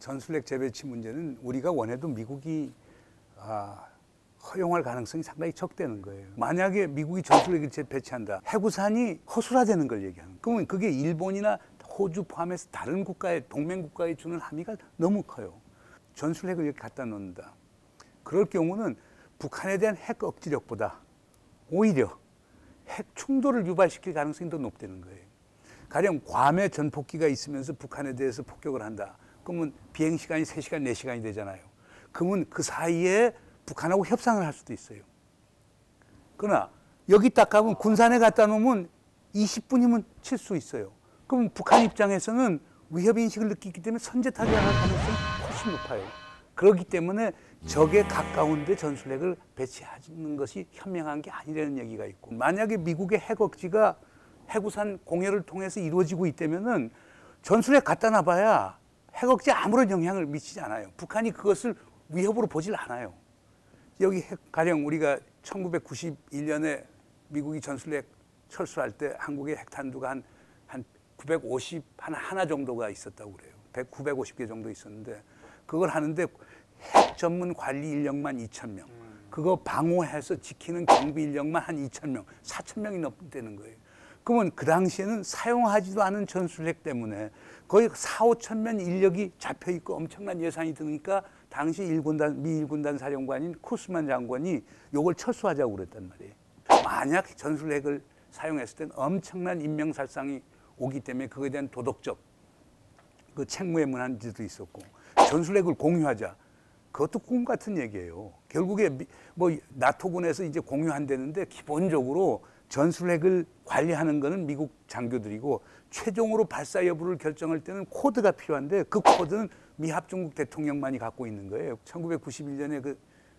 전술핵 재배치 문제는 우리가 원해도 미국이 허용할 가능성이 상당히 적다는 거예요. 만약에 미국이 전술핵을 배치한다. 해구산이 허술화되는 걸 얘기하는 거예요. 그러면 그게 일본이나 호주 포함해서 다른 국가에 동맹 국가에 주는 함의가 너무 커요. 전술핵을 이렇게 갖다 놓는다. 그럴 경우는 북한에 대한 핵 억지력보다 오히려 핵 충돌을 유발시킬 가능성이 더 높다는 거예요. 가령 괌에 전폭기가 있으면서 북한에 대해서 폭격을 한다. 그러면 비행시간이 3시간, 4시간이 되잖아요. 그러면 그 사이에 북한하고 협상을 할 수도 있어요. 그러나 여기 딱 가면 군산에 갖다 놓으면 20분이면 칠 수 있어요. 그럼 북한 입장에서는 위협인식을 느끼기 때문에 선제 타격할 가능성이 훨씬 높아요. 그렇기 때문에 적에 가까운 데 전술핵을 배치하는 것이 현명한 게 아니라는 얘기가 있고, 만약에 미국의 핵 억지가 해구산 공여를 통해서 이루어지고 있다면은 전술핵 갖다 놔봐야 핵 억지에 아무런 영향을 미치지 않아요. 북한이 그것을 위협으로 보질 않아요. 여기 가령 우리가 1991년에 미국이 전술핵 철수할 때 한국의 핵탄두가 한 950 하나 정도가 있었다고 그래요. 950개 정도 있었는데 그걸 하는데 핵 전문 관리 인력만 2,000명. 그거 방호해서 지키는 경비 인력만 한 2,000명, 4,000명이 넘는 거예요. 그러면 그 당시에는 사용하지도 않은 전술핵 때문에 거의 4, 5천 명 인력이 잡혀 있고 엄청난 예산이 드니까 당시 미 1군단 사령관인 쿠스만 장관이 이걸 철수하자고 그랬단 말이에요. 만약 전술핵을 사용했을 때는 엄청난 인명살상이 오기 때문에 그거에 대한 도덕적 그 책무의 문제도 있었고, 전술핵을 공유하자. 그것도 꿈 같은 얘기예요. 결국에 뭐 나토군에서 이제 공유한다는데 기본적으로 전술핵을 관리하는 거는 미국 장교들이고 최종으로 발사 여부를 결정할 때는 코드가 필요한데 그 코드는 미 합중국 대통령만이 갖고 있는 거예요. 1991년에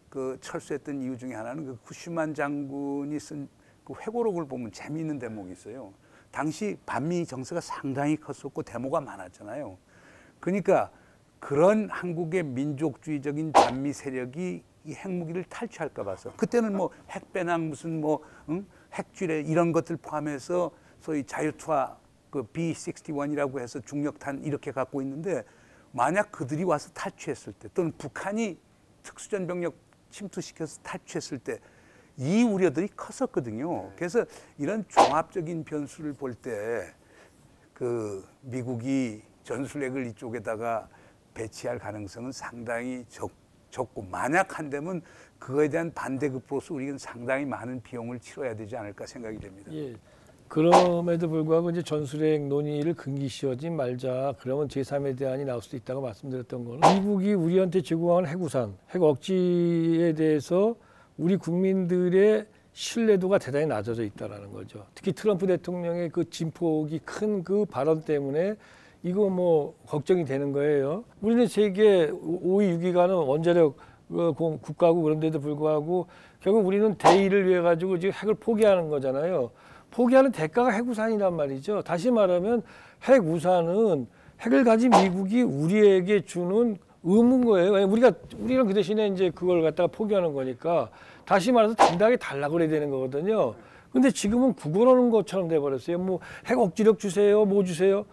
그 철수했던 이유 중에 하나는 그 쿠슈만 장군이 쓴 그 회고록을 보면 재미있는 대목이 있어요. 당시 반미 정세가 상당히 컸었고 데모가 많았잖아요. 그러니까 그런 한국의 민족주의적인 반미 세력이 이 핵무기를 탈취할까 봐서 그때는 뭐 핵배낭 무슨 뭐 핵쥐레 이런 것들 포함해서 소위 자유투하 그 B-61이라고 해서 중력탄 이렇게 갖고 있는데 만약 그들이 와서 탈취했을 때 또는 북한이 특수전병력 침투시켜서 탈취했을 때 이 우려들이 컸었거든요. 그래서 이런 종합적인 변수를 볼 때 그 미국이 전술핵을 이쪽에다가 배치할 가능성은 상당히 적고 만약 한다면 그거에 대한 반대급으로서 우리는 상당히 많은 비용을 치러야 되지 않을까 생각이 됩니다. 예. 그럼에도 불구하고 이제 전술핵 논의를 금기시하지 말자. 그러면 제3의 대안이 나올 수도 있다고 말씀드렸던 거는 미국이 우리한테 제공한 핵우산, 핵 억지에 대해서 우리 국민들의 신뢰도가 대단히 낮아져 있다라는 거죠. 특히 트럼프 대통령의 그 진폭이 큰 그 발언 때문에 이거 뭐 걱정이 되는 거예요. 우리는 세계 5위, 6위가는 원자력 국가고 그런데도 불구하고 결국 우리는 대의를 위해 가지고 지금 핵을 포기하는 거잖아요. 포기하는 대가가 핵우산이란 말이죠. 다시 말하면 핵우산은 핵을 가진 미국이 우리에게 주는 의무인 거예요. 우리는 그 대신에 이제 그걸 갖다가 포기하는 거니까 다시 말해서 당당하게 달라고 그래야 되는 거거든요. 근데 지금은 구걸하는 것처럼 돼버렸어요. 뭐 핵 억지력 주세요, 뭐 주세요.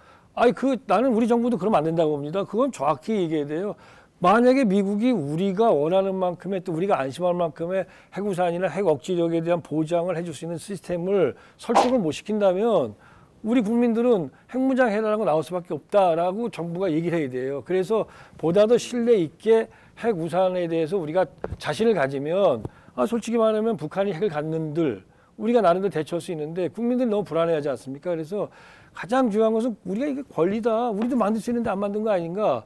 나는 우리 정부도 그러면 안 된다고 봅니다. 그건 정확히 얘기해야 돼요. 만약에 미국이 우리가 원하는 만큼의 또 우리가 안심할 만큼의 핵우산이나 핵 억지력에 대한 보장을 해줄 수 있는 시스템을 설득을 못 시킨다면 우리 국민들은 핵무장 해라라는 거 나올 수밖에 없다라고 정부가 얘기를 해야 돼요. 그래서 보다 더 신뢰 있게 핵우산에 대해서 우리가 자신을 가지면 솔직히 말하면 북한이 핵을 갖는들 우리가 나름대로 대처할 수 있는데 국민들이 너무 불안해하지 않습니까? 그래서 가장 중요한 것은 우리가 이게 권리다. 우리도 만들 수 있는데 안 만든 거 아닌가?